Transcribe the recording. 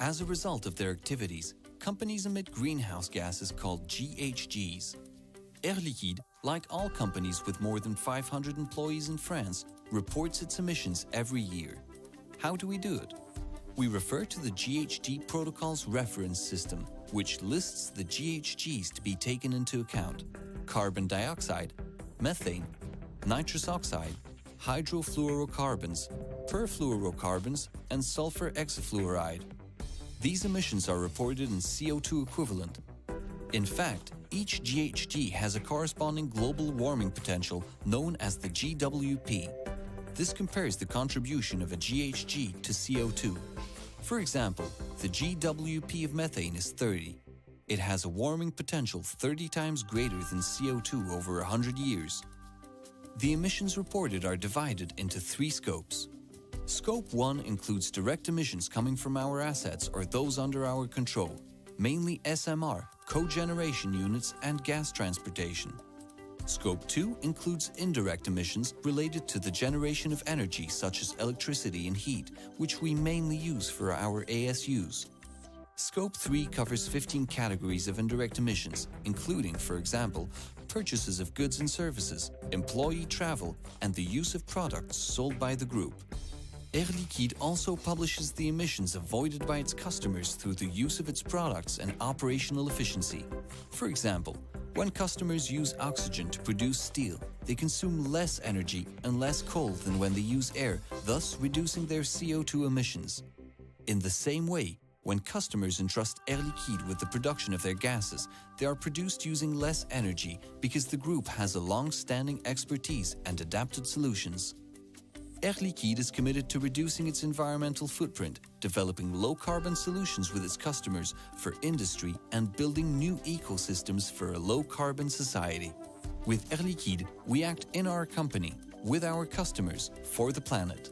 As a result of their activities, companies emit greenhouse gases called GHGs. Air Liquide, like all companies with more than 500 employees in France, reports its emissions every year. How do we do it? We refer to the GHG Protocol's reference system, which lists the GHGs to be taken into account: carbon dioxide, methane, nitrous oxide, hydrofluorocarbons, perfluorocarbons, and sulfur hexafluoride. These emissions are reported in CO2 equivalent. In fact, each GHG has a corresponding global warming potential known as the GWP. This compares the contribution of a GHG to CO2. For example, the GWP of methane is 30. It has a warming potential 30 times greater than CO2 over 100 years. The emissions reported are divided into 3 scopes. Scope 1 includes direct emissions coming from our assets or those under our control, mainly SMR, cogeneration units, and gas transportation. Scope 2 includes indirect emissions related to the generation of energy such as electricity and heat, which we mainly use for our ASUs. Scope 3 covers 15 categories of indirect emissions, including, for example, purchases of goods and services, employee travel, and the use of products sold by the group. Air Liquide also publishes the emissions avoided by its customers through the use of its products and operational efficiency. For example, when customers use oxygen to produce steel, they consume less energy and less coal than when they use air, thus reducing their CO2 emissions. In the same way, when customers entrust Air Liquide with the production of their gases, they are produced using less energy because the group has a long-standing expertise and adapted solutions. Air Liquide is committed to reducing its environmental footprint, developing low-carbon solutions with its customers for industry, and building new ecosystems for a low-carbon society. With Air Liquide, we act in our company, with our customers, for the planet.